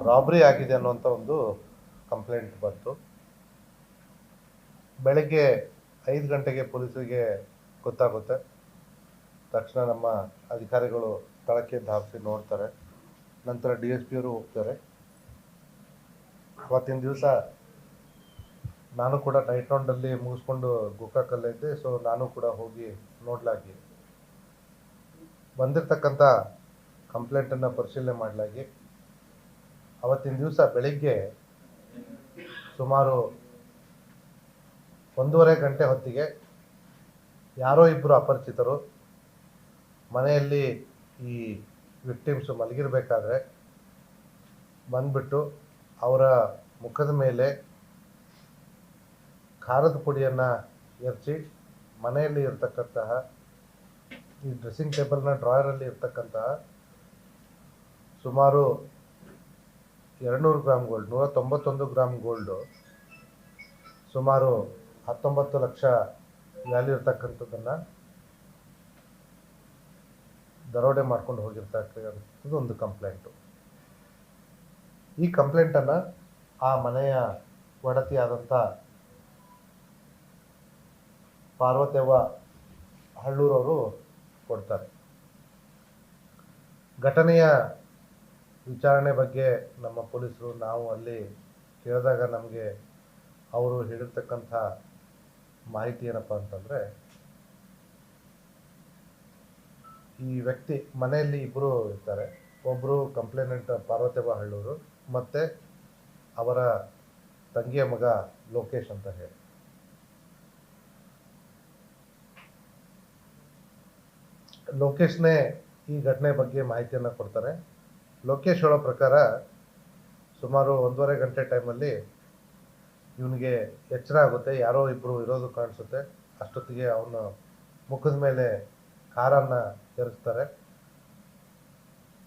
ರಾಬ್ರಿ ಆಗಿದೆ ಅನ್ನುವಂಥ ಒಂದು ಕಂಪ್ಲೇಂಟ್ ಬಂತು. ಬೆಳಗ್ಗೆ 5 ಗಂಟೆಗೆ ಪೊಲೀಸರಿಗೆ ಗೊತ್ತಾಗುತ್ತೆ. ತಕ್ಷಣ ನಮ್ಮ ಅಧಿಕಾರಿಗಳು ಸ್ಥಳಕ್ಕೆ ಧಾವಿಸಿ ನೋಡ್ತಾರೆ. ನಂತರ DSP ಅವರು ಹೋಗ್ತಾರೆ. ಅವತ್ತಿನ ದಿವಸ ನಾನು ಕೂಡ ನೈಟ್ ರೌಂಡಲ್ಲಿ ಮುಗಿಸ್ಕೊಂಡು ಗೋಕಾಕಲ್ಲೇ ಇದ್ದೆ. ಸೊ ನಾನು ಕೂಡ ಹೋಗಿ ನೋಡಲಾಗಿ ಬಂದಿರತಕ್ಕಂಥ ಕಂಪ್ಲೇಂಟನ್ನು ಪರಿಶೀಲನೆ ಮಾಡಲಾಗಿ ಅವತ್ತಿನ ದಿವಸ ಬೆಳಿಗ್ಗೆ ಸುಮಾರು 1:30 ಗಂಟೆ ಹೊತ್ತಿಗೆ ಯಾರೋ ಇಬ್ಬರು ಅಪರಿಚಿತರು ಮನೆಯಲ್ಲಿ ಈ ವಿಕ್ಟಿಮ್ಸ್ ಮಲಗಿರಬೇಕಾದ್ರೆ ಬಂದ್ಬಿಟ್ಟು ಅವರ ಮುಖದ ಮೇಲೆ ಖಾರದ ಪುಡಿಯನ್ನು ಎರಚಿ ಮನೆಯಲ್ಲಿ ಇರತಕ್ಕಂತಹ ಈ ಡ್ರೆಸ್ಸಿಂಗ್ ಟೇಬಲ್ನ ಡ್ರಾಯರಲ್ಲಿ ಇರ್ತಕ್ಕಂತಹ ಸುಮಾರು 200 ಗ್ರಾಮ್ ಗೋಲ್ಡ್, 191 ಗ್ರಾಮ್ ಗೋಲ್ಡು, ಸುಮಾರು 19 ಲಕ್ಷ ವ್ಯಾಲ್ಯೂ ಇರ್ತಕ್ಕಂಥದ್ದನ್ನು ದರೋಡೆ ಮಾಡ್ಕೊಂಡು ಹೋಗಿರ್ತಕ್ಕಂಥದ್ದು ಒಂದು ಕಂಪ್ಲೇಂಟು. ಈ ಕಂಪ್ಲೇಂಟನ್ನು ಆ ಮನೆಯ ಒಡತಿಯಾದಂಥ ಪಾರ್ವತವ್ವ ಹಳ್ಳೂರವರು ಕೊಡ್ತಾರೆ. ಘಟನೆಯ ವಿಚಾರಣೆ ಬಗ್ಗೆ ನಮ್ಮ ಪೊಲೀಸರು ನಾವು ಅಲ್ಲಿ ಕೇಳಿದಾಗ ನಮಗೆ ಅವರು ಹೇಳಿರ್ತಕ್ಕಂಥ ಮಾಹಿತಿ ಏನಪ್ಪ ಅಂತಂದರೆ, ಈ ವ್ಯಕ್ತಿ ಮನೆಯಲ್ಲಿ ಇಬ್ಬರು ಇರ್ತಾರೆ. ಒಬ್ಬರು ಕಂಪ್ಲೇನೆಂಟ್ ಪಾರ್ವತವ್ವ ಹಳ್ಳೂರು ಮತ್ತು ಅವರ ತಂಗಿಯ ಮಗ ಲೋಕೇಶ್ ಅಂತ ಹೇಳಿ. ಲೋಕೇಶ್ನೇ ಈ ಘಟನೆ ಬಗ್ಗೆ ಮಾಹಿತಿಯನ್ನು ಕೊಡ್ತಾರೆ. ಲೋಕೇಶ್ ಹೇಳೋ ಪ್ರಕಾರ ಸುಮಾರು 1:30 ಗಂಟೆ ಟೈಮಲ್ಲಿ ಇವನಿಗೆ ಎಚ್ಚರ ಆಗುತ್ತೆ, ಯಾರೋ ಇಬ್ಬರು ಇರೋದು ಕಾಣಿಸುತ್ತೆ. ಅಷ್ಟೊತ್ತಿಗೆ ಅವನ ಮುಖದ ಮೇಲೆ ಖಾರನ್ನು ಎರಚ್ತಾರೆ.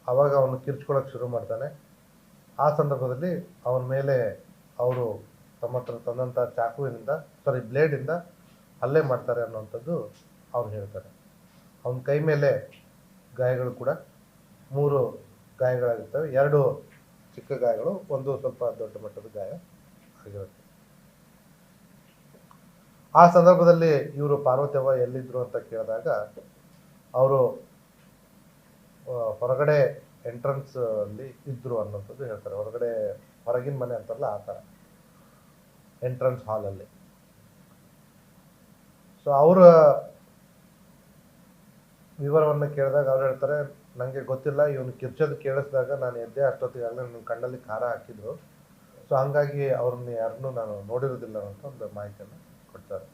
ಆವಾಗ ಅವನು ಕಿರ್ಚ್ಕೊಳ್ಳೋಕೆ ಶುರು ಮಾಡ್ತಾನೆ. ಆ ಸಂದರ್ಭದಲ್ಲಿ ಅವನ ಮೇಲೆ ಅವರು ತಮ್ಮ ಹತ್ರ ತಂದಂಥ ಬ್ಲೇಡಿಂದ ಹಲ್ಲೆ ಮಾಡ್ತಾರೆ ಅನ್ನುವಂಥದ್ದು ಅವ್ರು ಹೇಳ್ತಾರೆ. ಅವನ ಕೈ ಮೇಲೆ ಗಾಯಗಳು ಕೂಡ 3 ಗಾಯಗಳಾಗಿರ್ತವೆ. 2 ಚಿಕ್ಕ ಗಾಯಗಳು, ಒಂದು ಸ್ವಲ್ಪ ದೊಡ್ಡ ಮಟ್ಟದ ಗಾಯ ಆಗಿರುತ್ತೆ. ಆ ಸಂದರ್ಭದಲ್ಲಿ ಇವರು ಪಾರ್ವತವ್ವ ಎಲ್ಲಿದ್ರು ಅಂತ ಕೇಳಿದಾಗ ಅವರು ಹೊರಗಡೆ ಎಂಟ್ರೆನ್ಸ್ ಅಲ್ಲಿ ಇದ್ರು ಅನ್ನೋಂಥದ್ದು ಹೇಳ್ತಾರೆ. ಹೊರಗಿನ ಮನೆ ಅಂತಾರಲ್ಲ ಆ ಥರ ಎಂಟ್ರೆನ್ಸ್ ಹಾಲಲ್ಲಿ. ಸೊ ಅವರ ವಿವರವನ್ನು ಕೇಳಿದಾಗ ಅವ್ರು ಹೇಳ್ತಾರೆ, ನನಗೆ ಗೊತ್ತಿಲ್ಲ, ಇವನು ಕಿರ್ಚೋದು ಕೇಳಿಸಿದಾಗ ನಾನು ಎದ್ದೆ, ಅಷ್ಟೊತ್ತಿಗಾಗಲೇ ನನ್ನ ಕಣ್ಣಲ್ಲಿ ಖಾರ ಹಾಕಿದ್ರು. ಸೊ ಹಂಗಾಗಿ ಅವ್ರನ್ನ ಯಾರನ್ನೂ ನಾನು ನೋಡಿರೋದಿಲ್ಲ ಅಂತ ಒಂದು ಮಾಹಿತಿಯನ್ನು ಕೊಡ್ತಾರೆ.